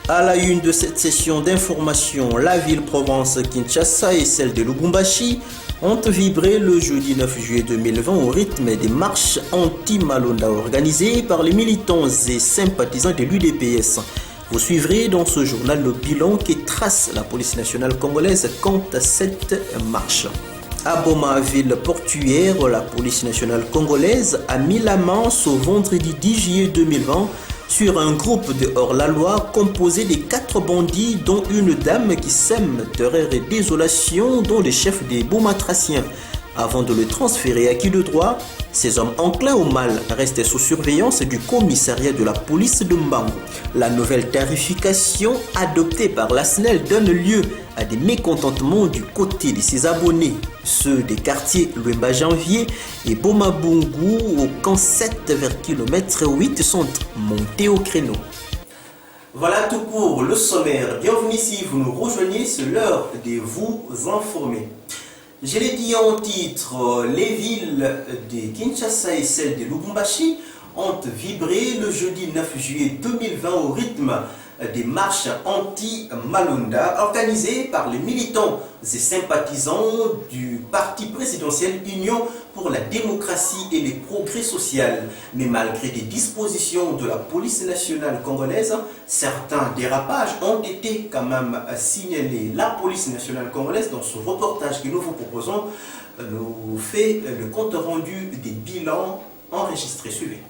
À la une de cette session d'information, la ville-province Kinshasa et celle de Lubumbashi ont vibré le jeudi 9 juillet 2020 au rythme des marches anti-Malonda organisées par les militants et sympathisants de l'UDPS. Vous suivrez dans ce journal le bilan qui trace la police nationale congolaise quant à cette marche. À Boma, ville portuaire, la police nationale congolaise a mis la main ce vendredi 10 juillet 2020 sur un groupe de hors-la-loi composé de 4 bandits dont une dame qui sème terreur et désolation dont le chef des Bomatraciens. Avant de le transférer à qui de droit, ces hommes enclins au mal restent sous surveillance du commissariat de la police de Mbangu. La nouvelle tarification adoptée par la SNEL donne lieu à des mécontentements du côté de ses abonnés, ceux des quartiers Luemba Janvier et Bomabungu au camp 7 vers km 8 sont montés au créneau. Voilà tout pour le sommaire. Bienvenue si vous nous rejoignez, c'est l'heure de vous informer. Je l'ai dit en titre, les villes de Kinshasa et celles de Lubumbashi ont vibré le jeudi 9 juillet 2020 au rythme des marches anti-Malonda organisées par les militants et sympathisants du parti présidentiel Union pour la démocratie et les progrès sociaux. Mais malgré des dispositions de la police nationale congolaise, certains dérapages ont été quand même signalés. La police nationale congolaise, dans ce reportage que nous vous proposons, nous fait le compte rendu des bilans enregistrés. Suivez.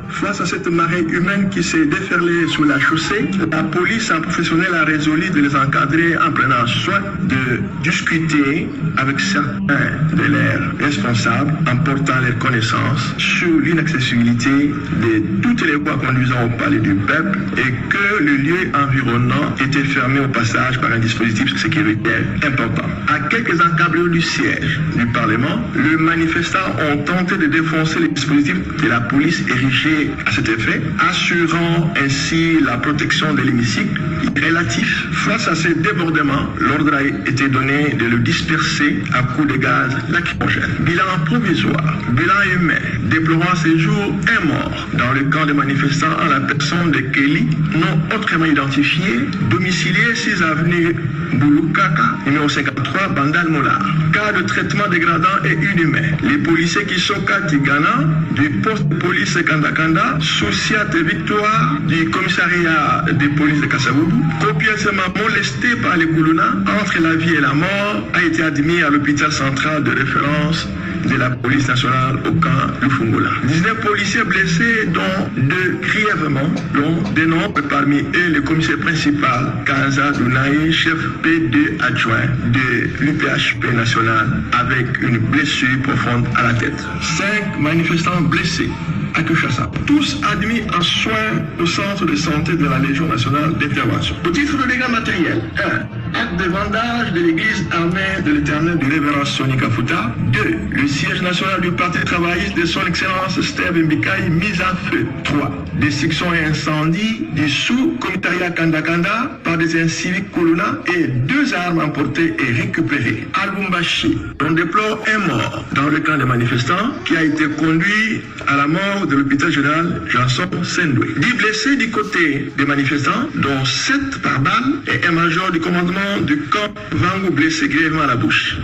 Face à cette marée humaine qui s'est déferlée sur la chaussée, la police en professionnel a résolu de les encadrer en prenant soin de discuter avec certains de leurs responsables en portant leurs connaissances sur l'inaccessibilité de toutes les voies conduisant au palais du peuple et que le lieu environnant était fermé au passage par un dispositif sécuritaire important. À quelques encablures du siège du Parlement, les manifestants ont tenté de défoncer les dispositifs de la police érigée à cet effet, assurant ainsi la protection de l'hémicycle relatif. Face à ces débordements, l'ordre a été donné de le disperser à coups de gaz lacrymogène. Bilan provisoire, bilan humain, déplorant ces jours un mort dans le camp des manifestants en la personne de Kelly, non autrement identifié, domicilié 6 avenue Boulukaka, numéro 53, Bandal Molar. Cas de traitement dégradant et inhumain. Les policiers qui sont Tigana, du poste de police Kandakanda, Sociat et Victoire, du commissariat de police de Kassaboubou, copieusement molesté par les Koulouna, entre la vie et la mort, a été admis à l'hôpital central de référence de la police nationale au camp Lufungula. 19 policiers blessés, dont 2 grièvement, dont des nombres parmi eux le commissaire principal Kanza Dounaï, chef P2 adjoint de l'UPHP national avec une blessure profonde à la tête. 5 manifestants blessés à Kinshasa, tous admis en soins au centre de santé de la Légion nationale d'intervention. Au titre de dégâts matériels, 1. Acte de vendage de l'église armée de l'éternel du révérend Sonika Futa. 2. Le siège national du parti travailliste de son excellence Steve Mbikaï mis en feu. 3. Destruction et incendie du sous-commissariat Kandakanda par des inciviques Kuluna et 2 armes emportées et récupérées. À Lubumbashi, on déplore un mort dans le camp des manifestants qui a été conduit à la mort de l'hôpital général Janson Sendoué. 10 blessés du côté des manifestants, dont 7 par balle et un major du commandement du camp Vangu blessé grièvement à la bouche.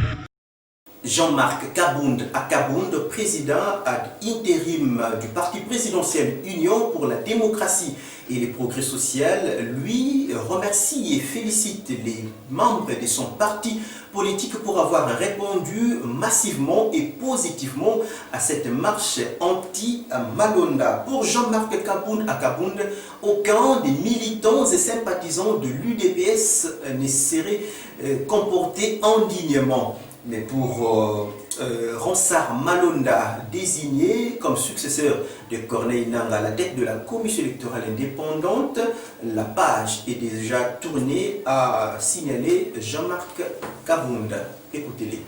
Jean-Marc Kabound Akabound, président ad intérim du parti présidentiel Union pour la démocratie et les progrès sociaux, lui remercie et félicite les membres de son parti politique pour avoir répondu massivement et positivement à cette marche anti-Malonda. Pour Jean-Marc Kabound Akabound, aucun des militants et sympathisants de l'UDPS ne serait comporté indignement. Mais pour Ronsard Malonda, désigné comme successeur de Corneille Nangaa à la tête de la commission électorale indépendante, la page est déjà tournée à signaler Jean-Marc Kabound. Écoutez-les.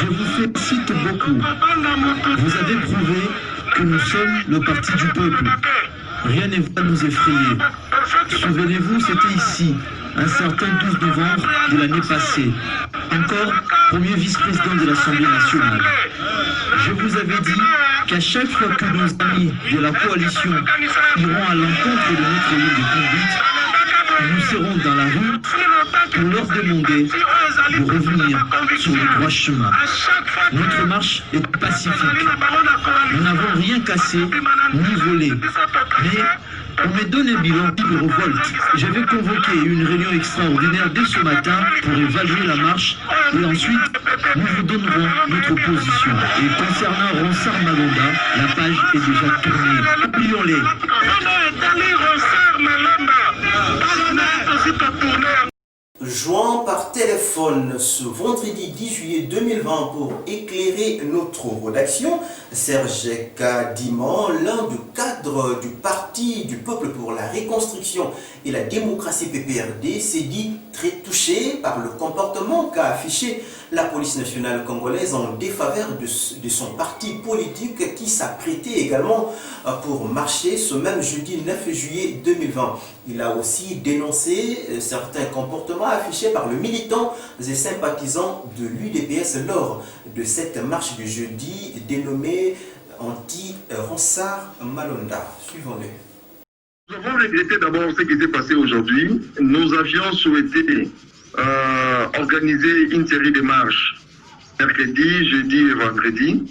Je vous félicite beaucoup. Vous avez prouvé que nous sommes le parti du peuple. Rien ne va nous effrayer. Souvenez-vous, c'était ici, un certain 12 novembre de l'année passée. Encore premier vice-président de l'Assemblée nationale. Je vous avais dit qu'à chaque fois que nos amis de la coalition iront à l'encontre de notre ligne de conduite, nous serons dans la rue pour leur demander de revenir sur le droit chemin. Notre marche est pacifique. Nous n'avons rien cassé ni volé. Mais on me donne un bilan de révolte. Je vais convoquer une réunion extraordinaire dès ce matin pour évaluer la marche et ensuite nous vous donnerons notre position. Et concernant Ronsard Malonda, la page est déjà tournée. Oublions-les. Joint par téléphone ce vendredi 10 juillet 2020 pour éclairer notre rédaction, Serge Kadiman, l'un des cadres du Parti du Peuple pour la Reconstruction et la Démocratie PPRD, s'est dit très touché par le comportement qu'a affiché la police nationale congolaise en défaveur de son parti politique qui s'apprêtait également pour marcher ce même jeudi 9 juillet 2020. Il a aussi dénoncé certains comportements affichés par le militant et sympathisants de l'UDPS lors de cette marche du jeudi dénommée anti-Ronsard Malonda. Suivons-le. Nous avons regretté d'abord ce qui s'est passé aujourd'hui. Nous avions souhaité organiser une série de marches mercredi, jeudi et vendredi.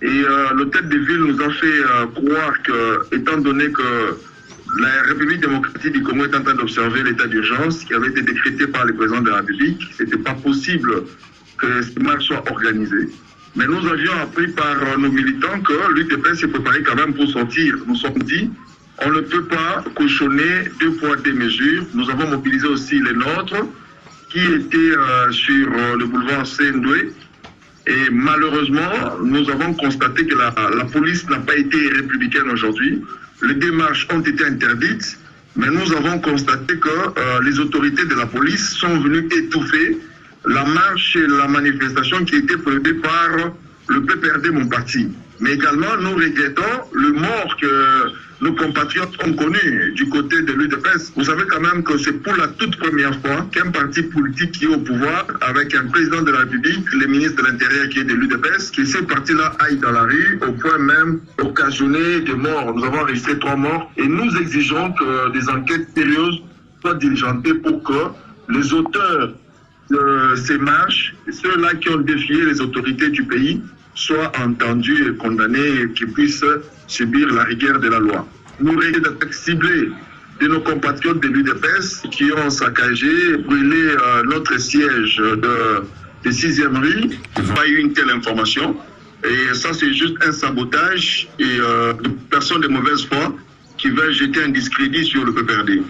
Et le tête de ville nous a fait croire que, étant donné que la République démocratique du Congo est en train d'observer l'état d'urgence qui avait été décrété par le président de la République, ce n'était pas possible que ces marches soient organisées. Mais nous avions appris par nos militants que l'UDPS s'est préparé quand même pour sortir. Nous sommes dit, on ne peut pas cochonner deux poids, deux mesures. Nous avons mobilisé aussi les nôtres qui étaient sur le boulevard Sendoué. Et malheureusement, nous avons constaté que la police n'a pas été républicaine aujourd'hui. Les démarches ont été interdites, mais nous avons constaté que les autorités de la police sont venues étouffer la marche et la manifestation qui était prévue par le PPRD, mon parti. Mais également, nous regrettons le mort que nos compatriotes ont connu du côté de l'UDPS. Vous savez quand même que c'est pour la toute première fois qu'un parti politique qui est au pouvoir, avec un président de la République, le ministre de l'Intérieur qui est de l'UDPS, que ces partis-là aillent dans la rue, au point même occasionner des morts. Nous avons enregistré 3 morts et nous exigeons que des enquêtes sérieuses soient diligentées pour que les auteurs de ces marches, ceux-là qui ont défié les autorités du pays, soient entendus et condamnés et qu'ils puissent subir la rigueur de la loi. Nous risquons d'attaques ciblées de nos compatriotes de l'UDPS qui ont saccagé, brûlé notre siège de 6e rue. Il n'y a pas eu une telle information. Et ça, c'est juste un sabotage et de personnes de mauvaise foi qui veulent jeter un discrédit sur le PPRD.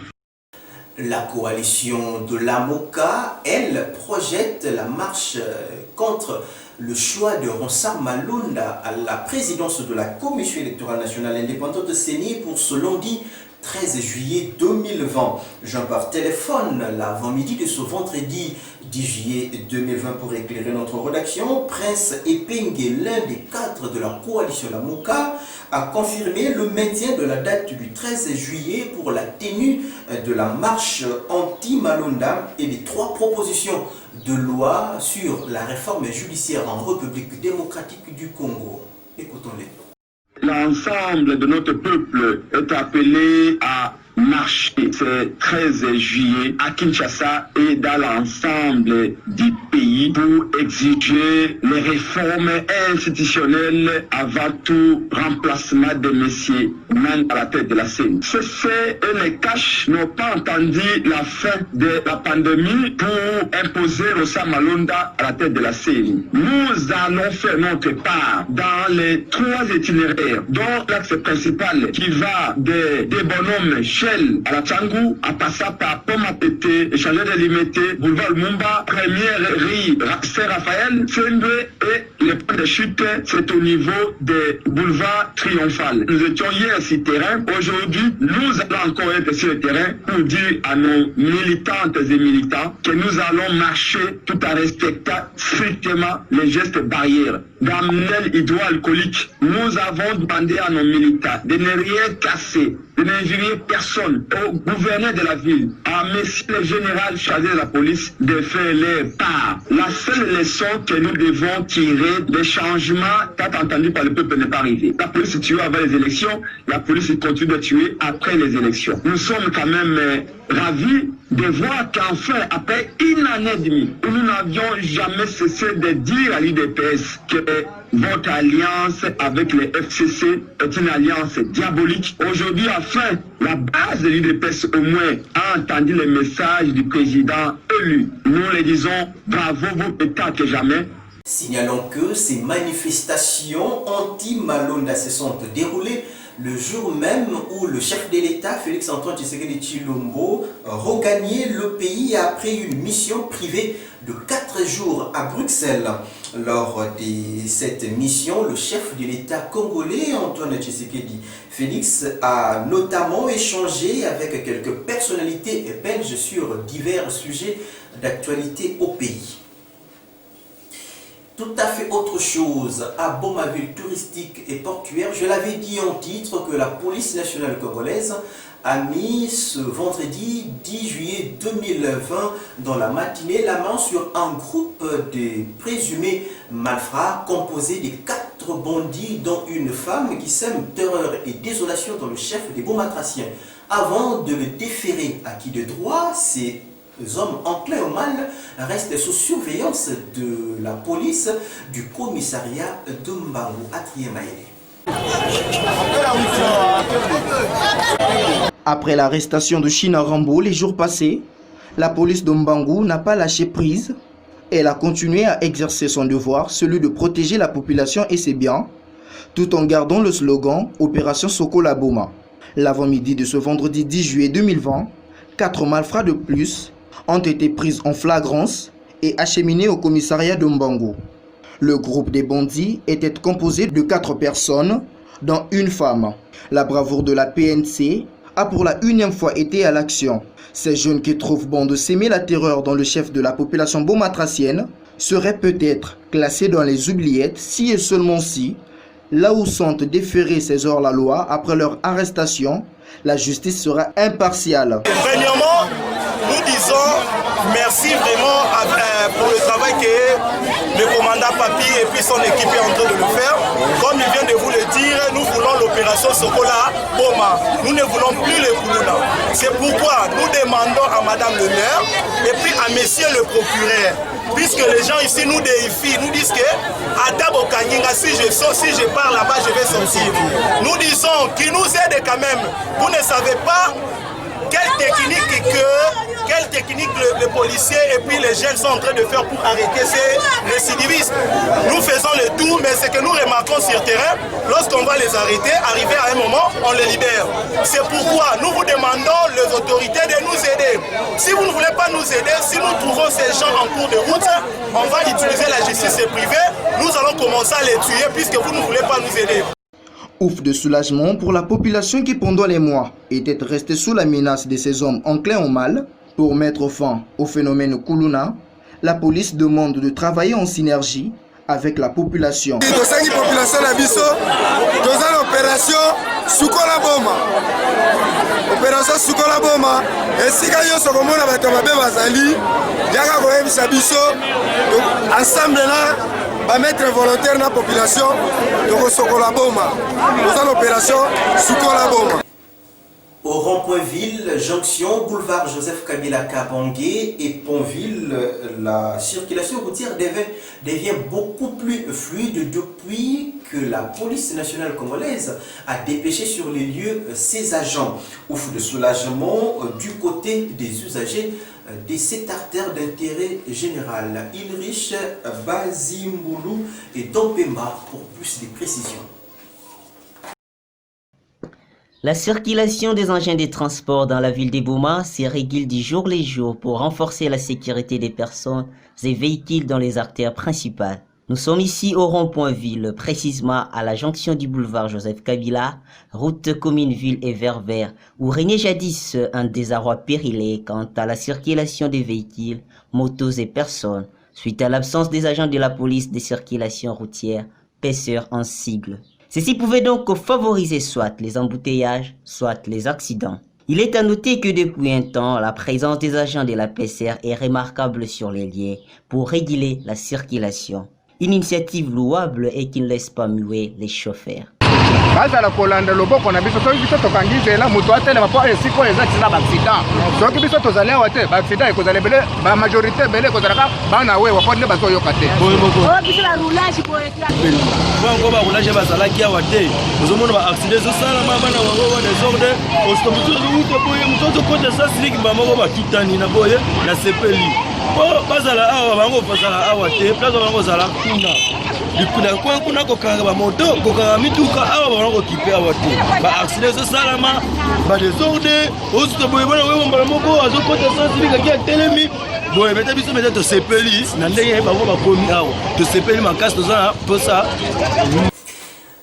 La coalition de la MOCA, elle, projette la marche contre le choix de Ronsard Malonda à la présidence de la Commission électorale nationale indépendante de CENI pour ce lundi 13 juillet 2020. Jean par téléphone l'avant-midi de ce vendredi 10 juillet 2020 pour éclairer notre rédaction. Prince Epengue, l'un des cadres de la coalition La MOCA, a confirmé le maintien de la date du 13 juillet pour la tenue de la marche anti-Malonda et les 3 propositions de loi sur la réforme judiciaire en République démocratique du Congo. Écoutons-les. L'ensemble de notre peuple est appelé à marcher ce 13 juillet à Kinshasa et dans l'ensemble du pays pour exiger les réformes institutionnelles avant tout remplacement de messieurs même à la tête de la CENI. CC et les caches n'ont pas entendu la fin de la pandémie pour imposer Ronsard Malonda à la tête de la CENI. Nous allons faire notre part dans les 3 itinéraires, dont l'axe principal qui va des bonhommes à la Tchangou, en passant par Pomapete, échangeur de Limité, boulevard Mumba, première rue Saint-Raphaël, Sendoué et Le point de chute, c'est au niveau des boulevards triomphal. Nous étions hier sur le terrain. Aujourd'hui, nous allons encore être sur le terrain pour dire à nos militantes et militants que nous allons marcher tout en respectant strictement les gestes barrières. Dans le hydroalcoolique, nous avons demandé à nos militants de ne rien casser, de n'injurier personne, au gouverneur de la ville, à monsieur le général chargé de la police, de faire leur part. La seule leçon que nous devons tirer des changements tant entendus par le peuple n'est pas arrivé. La police tue avant les élections, la police continue de tuer après les élections. Nous sommes quand même ravis de voir qu'enfin, après une année et demie, où nous n'avions jamais cessé de dire à l'UDPS que votre alliance avec les FCC est une alliance diabolique. Aujourd'hui, enfin, la base de l'UDPS au moins a entendu les messages du président élu. Nous les disons bravo, vous pétard que jamais. Signalons que ces manifestations anti-Malonda se sont déroulées le jour même où le chef de l'État, Félix-Antoine Tshisekedi Tshilombo, regagnait le pays après une mission privée de 4 jours à Bruxelles. Lors de cette mission, le chef de l'État congolais, Antoine Tshisekedi Félix, a notamment échangé avec quelques personnalités belges sur divers sujets d'actualité au pays. Tout à fait autre chose, à Boma, ville touristique et portuaire, je l'avais dit en titre que la police nationale congolaise a mis ce vendredi 10 juillet 2020 dans la matinée la main sur un groupe de présumés malfrats composé de 4 bandits dont une femme qui sème terreur et désolation dans le chef des Bomatraciens. Avant de le déférer à qui de droit, ces hommes enclins au mal restent sous surveillance de la police du commissariat de Mbangu à Triemaele. Après l'arrestation de China Rambo les jours passés, la police de Mbangu n'a pas lâché prise. Elle a continué à exercer son devoir, celui de protéger la population et ses biens, tout en gardant le slogan Opération Sokola Boma. L'avant-midi de ce vendredi 10 juillet 2020, 4 malfrats de plus ont été prises en flagrance et acheminées au commissariat de Mbangu. Le groupe des bandits était composé de 4 personnes, dont une femme. La bravoure de la PNC a pour la 1e fois été à l'action. Ces jeunes qui trouvent bon de s'aimer la terreur dans le chef de la population bomatracienne seraient peut-être classés dans les oubliettes si et seulement si, là où sont déférés ces hors-la-loi après leur arrestation, la justice sera impartiale. Premièrement, nous disons merci vraiment pour le travail que le commandant Papi et puis son équipe est en train de le faire. Comme il vient de vous le dire, nous voulons l'opération Sokola Boma. Nous ne voulons plus les Koulouna. C'est pourquoi nous demandons à Madame le maire et puis à Monsieur le procureur, puisque les gens ici nous déifient, nous disent que Adabo Kanyinga, si je pars là-bas, je vais sortir. Nous disons qu'ils nous aident quand même. Vous ne savez pas quelle technique les policiers et puis les jeunes sont en train de faire pour arrêter ces récidivistes. Nous faisons le tout, mais ce que nous remarquons sur le terrain, lorsqu'on va les arrêter, arriver à un moment, on les libère. C'est pourquoi nous vous demandons, les autorités, de nous aider. Si vous ne voulez pas nous aider, si nous trouvons ces gens en cours de route, on va utiliser la justice privée, nous allons commencer à les tuer puisque vous ne voulez pas nous aider. Ouf de soulagement pour la population qui pendant les mois était restée sous la menace de ces hommes enclins au mal. Pour mettre fin au phénomène Koulouna, la police demande de travailler en synergie avec la population. Opération Sokola Boma, ensemble là, va mettre volontaire dans la population de Sokola Boma. Nous avons l'opération Sokola Boma. Au rond-point-ville, jonction, boulevard Joseph Kabila Kabangué et Pontville, la circulation routière devient beaucoup plus fluide depuis que la police nationale congolaise a dépêché sur les lieux ses agents. Ouf de soulagement du côté des usagers de cette artère d'intérêt général. Ilrich, Bazimboulou et Dompemba pour plus de précisions. La circulation des engins de transport dans la ville de Boma se régule du jour les jours pour renforcer la sécurité des personnes et véhicules dans les artères principales. Nous sommes ici au rond-point ville, précisément à la jonction du boulevard Joseph Kabila, route commune ville et Vert-Vert, où régnait jadis un désarroi périlé quant à la circulation des véhicules, motos et personnes, suite à l'absence des agents de la police des circulations routières, PSR en sigle. Ceci pouvait donc favoriser soit les embouteillages, soit les accidents. Il est à noter que depuis un temps, la présence des agents de la PSR est remarquable sur les lieux pour réguler la circulation. Une initiative louable et qui ne laisse pas muer les chauffeurs. bazala kolanda loboko na biso soki biso tokangizela moto atelema mpo esika oyo eza ntina baaccident soki biso tozali awa te baaccident ekozala ebele bamajorité ebele ekozalaka bana wewa mpo nde bazoyoka te bango baroulage bazalaki awa te ozomona baaccident ezosalama bana bango ba desordre ositomotoouta boye moto ozokota sa siliki bamoko bakitani na boye na sepeli po bazala awa bango bazala awa te place bango ozala kuna kuna kokanga bamoto kokanga mituka awa bango kokipe awa te baaccident ezosalama badesordre ositoboye bana wewombala moko azokota sa siliki aki atelemi boye bete biso bete tosepeli na ndenge bango bakomi awa tosepeli makasi toza po ça.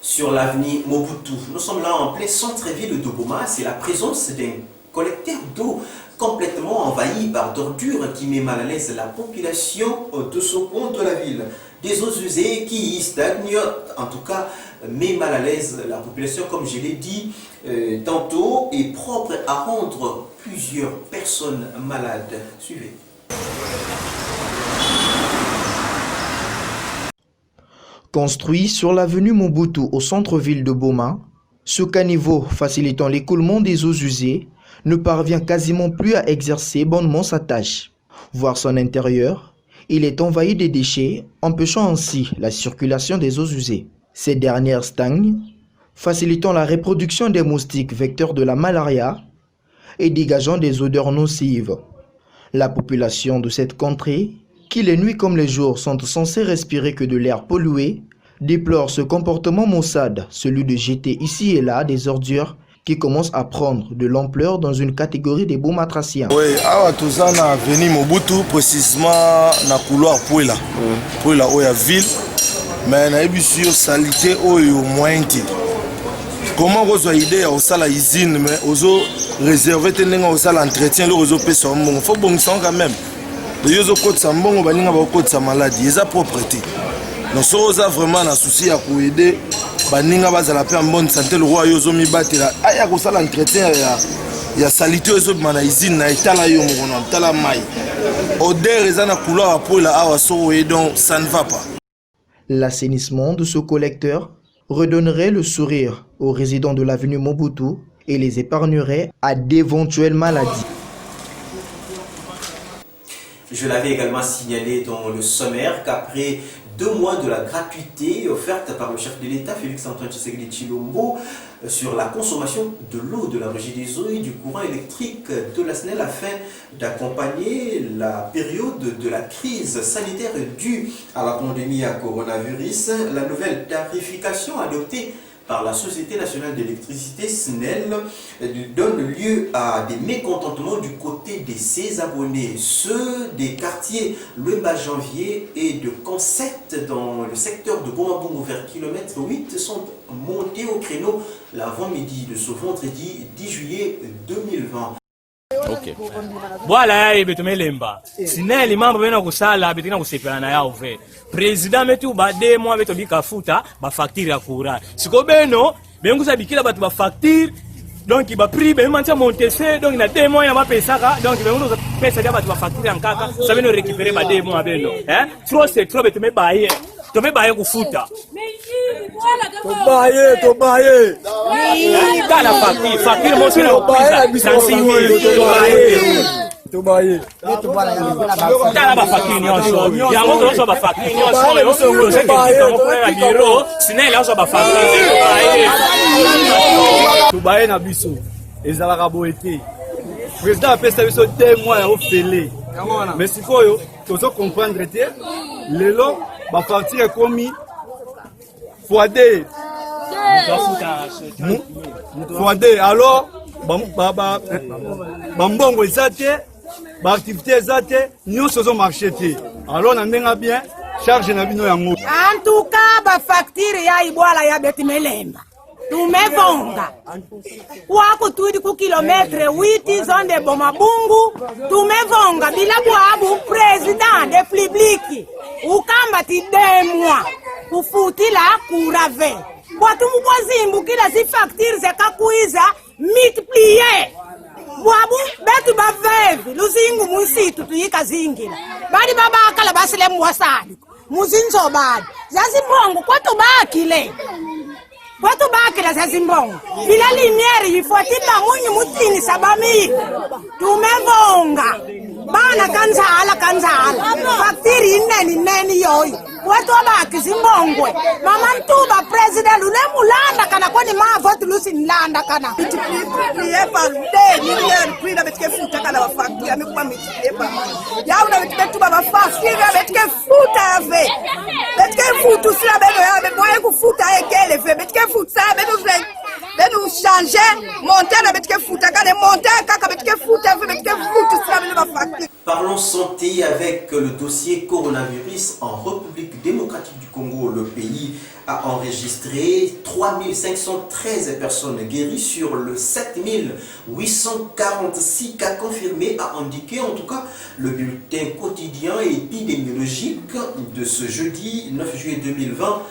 Sur l'avenue Mobutu, nous sommes là en plein centre-ville de Boma. C'est la présence d'un collecteur d'eau complètement envahi par d'ordures qui met mal à l'aise la population de ce coin de la ville. Des eaux usées qui stagnent, en tout cas, met mal à l'aise la population, comme je l'ai dit tantôt, est propre à rendre plusieurs personnes malades. Suivez. Construit sur l'avenue Mobutu au centre-ville de Boma, ce caniveau facilitant l'écoulement des eaux usées ne parvient quasiment plus à exercer bonnement sa tâche. Voir son intérieur, il est envahi de déchets, empêchant ainsi la circulation des eaux usées. Ces dernières stagnent, facilitant la reproduction des moustiques vecteurs de la malaria et dégageant des odeurs nocives. La population de cette contrée, qui les nuits comme les jours sont censés respirer que de l'air pollué, déplore ce comportement maussade, celui de jeter ici et là des ordures qui commencent à prendre de l'ampleur dans une catégorie des Bomatraciens. Oui, awa toza na avenue Mobutu, précisément na couloir Pouela. Pouela oya ville, mais na yebi sur salité oyo mointi. Comment vous avez idée au sala usine mais ozo réserver tenenga au sala entretien le ozo pesa mbongo. Faut bon sang quand même. Les autres côtés sont bons, les autres côtés sont malades. Ils ont propreté. Nous sommes vraiment un souci à aider. Les gens qui ont une bonne santé, le roi Yozo mi battu là. Il y a un entretien, il y a salité aux autres manazines, il y a tala yomo, tala mai. Odeur ils ont un couloir pour la awa so et donc ça ne va pas. L'assainissement de ce collecteur redonnerait le sourire aux résidents de l'avenue Mobutu et les épargnerait à d'éventuelles maladies. Je l'avais également signalé dans le sommaire qu'après 2 mois de la gratuité offerte par le chef de l'État, Félix-Antoine Tshisekedi Tshilombo, sur la consommation de l'eau, de la régie des eaux et du courant électrique de la SNEL afin d'accompagner la période de la crise sanitaire due à la pandémie à coronavirus, la nouvelle tarification adoptée par la Société nationale d'électricité SNEL donne lieu à des mécontentements du côté de ses abonnés. Ceux des quartiers Louemba Janvier et de Concept dans le secteur de Bomabongo vers kilomètre 8 sont montés au créneau l'avant-midi de ce vendredi 10 juillet 2020. Okay. Voilà ya betume lemba. Sineli mambo bena kusala betina kusepela na yao ve. President metu ba demo beto bikafuta ba facture ya courant. Siko beno bengu sabikila batu ba facture donc ba prix be mantia montese donc na demo ya ba pesaka donc bengu pesa ya batu ba facture en kaka ça beno récupérer ba demo beno trop c'est trop betume baye. Tome baye kufuta. Tobaye. Kala facture mo sina opisa sansiwe Tobaye. Kala ba facture nyonso. Ya mo tolo ba facture nyonso. Yo se ke mo pour la bureau, sinel ya so ba facture. Tobaye na biso. Ezalaka boete. Président a pesa biso 2 mois ya ofele. Mais sikoyo tozo comprendre te lelo ba facture komi fois2 alors bambongo eza te baactivité eza te nyonso ezomarché te alors na ndenge bien charge na bino yango. En tout cas, ba facture ya ibwala ya Betimelemba. Tumevonga. Wako tuidi ku kilometre 8 zone de Bomabungu. Tumevonga bila bwabu president de Flibliki. Ukamba ti 2 mois. Kufutila kurave. Watu mkwazimbu kila si facture zekakuiza multiplier. Bwabu betu bavevi luzingu musitu tuyika zingila. Badi babakala basile mwasali. Muzinzo badi. Zazimbongo kwetu bakile. Kwetu bakila zazimbongo. Bila limiere yifuatita munyi mutini sabami. Tumevonga. Bana kanzala. Faktiri neni yoyi. Kwetu abaki zimbongwe. Mama ntuba president ule mulanda kana kweni mavotu lusi nlanda kana. Multiplier par 2 milliards puis la betike futa kana ba facture amekuwa multiplier par. Yauna betike tuba ba facture betike futa ave. Betike futu sila beno ya moye kufuta ekele fe betike futa beno changer monter la betike futa kana monter kaka betike futa ave betike futu sila beno ba facture. Parlons santé avec le dossier coronavirus en République démocratique du Congo. Le pays a enregistré 3513 personnes guéries sur le 7846 cas confirmés, a indiqué en tout cas le bulletin quotidien épidémiologique de ce jeudi 9 juillet 2020,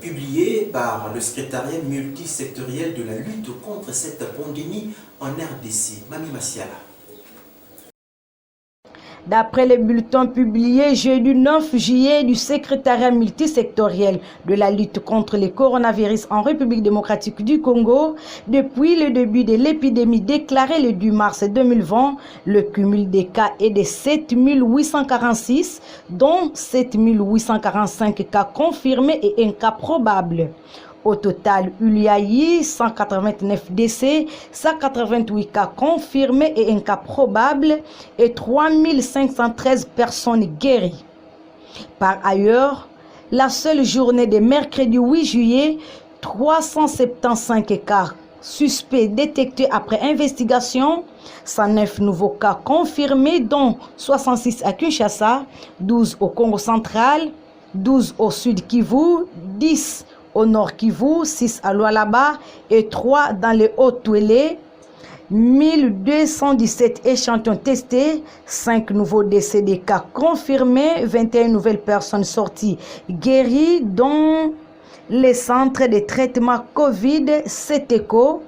publié par le secrétariat multisectoriel de la lutte contre cette pandémie en RDC. Mami Massiala. D'après les bulletins publiés jeudi 9 juillet du secrétariat multisectoriel de la lutte contre le coronavirus en République démocratique du Congo, depuis le début de l'épidémie déclarée le 10 mars 2020, le cumul des cas est de 7846, dont 7845 cas confirmés et un cas probable. Au total, il y a eu 189 décès, 188 cas confirmés et un cas probable et 3513 personnes guéries. Par ailleurs, la seule journée de mercredi 8 juillet, 375 cas suspects détectés après investigation, 109 nouveaux cas confirmés, dont 66 à Kinshasa, 12 au Congo central, 12 au sud Kivu, 10 au nord Kivu, 6 à Lualaba et 3 dans les Hauts-Touélé. 1217 échantillons testés, 5 nouveaux décès des cas confirmés, 21 nouvelles personnes sorties guéries, dont les centres de traitement Covid, CETECO.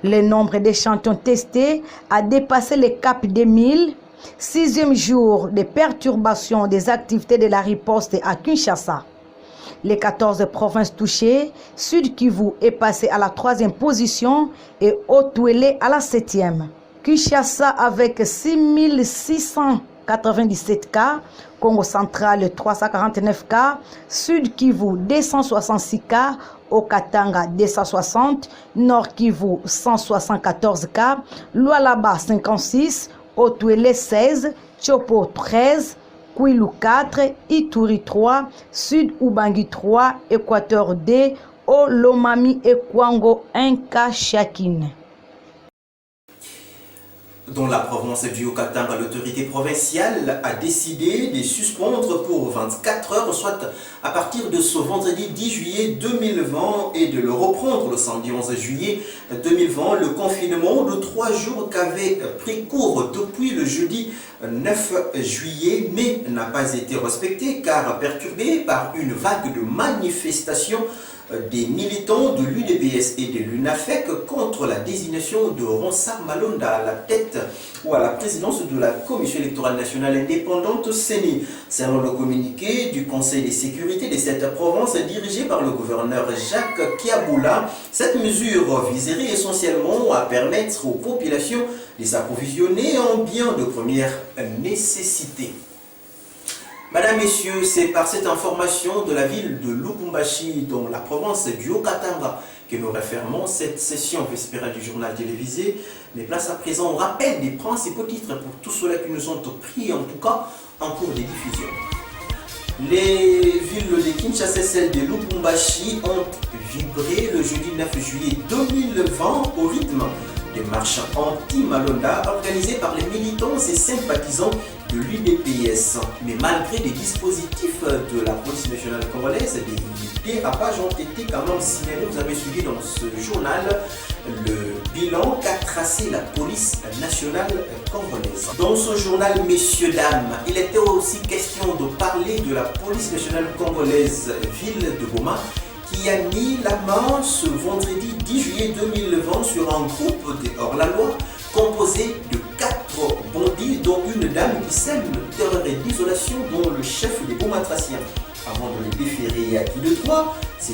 Le nombre d'échantillons testés a dépassé le cap des 1000. 6e jour de perturbation des activités de la riposte à Kinshasa. Les 14 provinces touchées, Sud Kivu est passé à la 3e position et Haut-Touélé à la 7e. Kinshasa avec 6697 cas, Congo central 349 cas, Sud Kivu 266 cas, Okatanga 260, Nord Kivu 174 cas, Lualaba 56, Haut-Touélé 16, Chopo 13, Kwilu 4, Ituri 3, Sud Ubangi 3, Équateur 2, Olomami et Kwango 1 cas chacune. Dans la province du Haut-Katanga, l'autorité provinciale a décidé de suspendre pour 24 heures, soit à partir de ce vendredi 10 juillet 2020 et de le reprendre le samedi 11 juillet 2020, le confinement de 3 jours qu'avait pris cours depuis le jeudi 9 juillet, mais n'a pas été respecté car perturbé par une vague de manifestations des militants de l'UDPS et de l'UNAFEC contre la désignation de Ronsard Malonda à la tête ou à la présidence de la Commission électorale nationale indépendante CENI. Selon le communiqué du Conseil de sécurité de cette province dirigé par le gouverneur Jacques Kiaboula, cette mesure viserait essentiellement à permettre aux populations de s'approvisionner en biens de première nécessité. Madame, Messieurs, c'est par cette information de la ville de Lubumbashi, dans la province du Haut-Katanga, que nous refermons cette session vespérale du journal télévisé. Mais place à présent, on rappelle des principaux titres pour tous ceux-là qui nous ont pris, en tout cas, en cours de diffusion. Les villes de Kinshasa et celles de Lubumbashi ont vibré le jeudi 9 juillet 2020 au rythme des marches anti-Malonda organisées par les militants et sympathisants de l'UDPS. Mais malgré les dispositifs de la police nationale congolaise, des dérapages ont été quand même signalés. Vous avez suivi dans ce journal le bilan qu'a tracé la police nationale congolaise. Dans ce journal, messieurs, dames, il était aussi question de parler de la police nationale congolaise ville de Goma qui a mis la main ce vendredi 10 juillet 2020 sur un groupe de hors-la-loi composé de 4 bandits, dont une dame qui sème terreur et d'isolation, dont le chef des Gomatraciens. Avant de les déférer à qui de droit, ces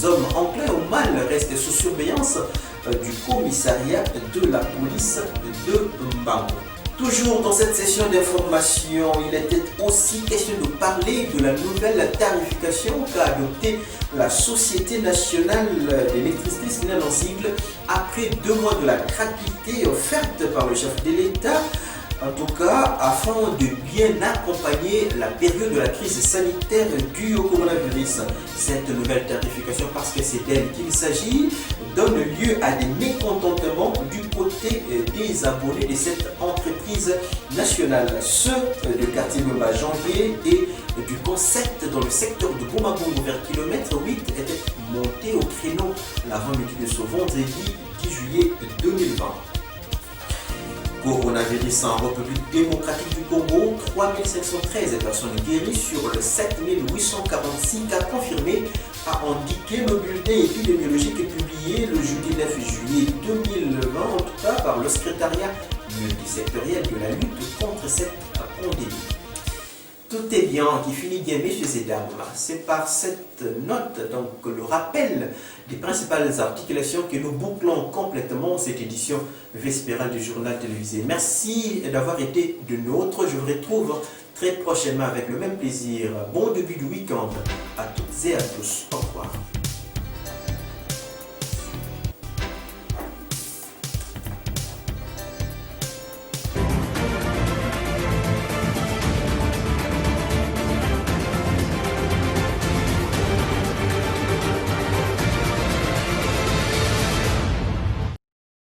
hommes enclins au mal restent sous surveillance du commissariat de la police de Mbango. Toujours dans cette session d'information, il était aussi question de parler de la nouvelle tarification qu'a adoptée la Société nationale d'électricité, signalée en sigle, après 2 mois de la gratuité offerte par le chef de l'État. En tout cas, afin de bien accompagner la période de la crise sanitaire due au coronavirus. Cette nouvelle tarification, parce que c'est d'elle qu'il s'agit, donne lieu à des mécontentements du côté des abonnés de cette entreprise nationale. Ceux de quartier Mba Janvier et du concept dans le secteur de Goma-Bongo vers kilomètre 8 étaient montés au créneau l'avant-midi de ce vendredi 10 juillet 2020. Coronavirus en République démocratique du Congo, 3513 personnes guéries sur le 7846 cas confirmés, a indiqué le bulletin épidémiologique publié le jeudi 9 juillet 2020, en tout cas par le secrétariat multisectoriel de la lutte contre cette pandémie. Tout est bien, qui finit bien, messieurs et dames. C'est par cette note, donc le rappel des principales articulations, que nous bouclons complètement cette édition vespérale du journal télévisé. Merci d'avoir été de nôtres. Je vous retrouve très prochainement avec le même plaisir. Bon début du week-end à toutes et à tous. Au revoir.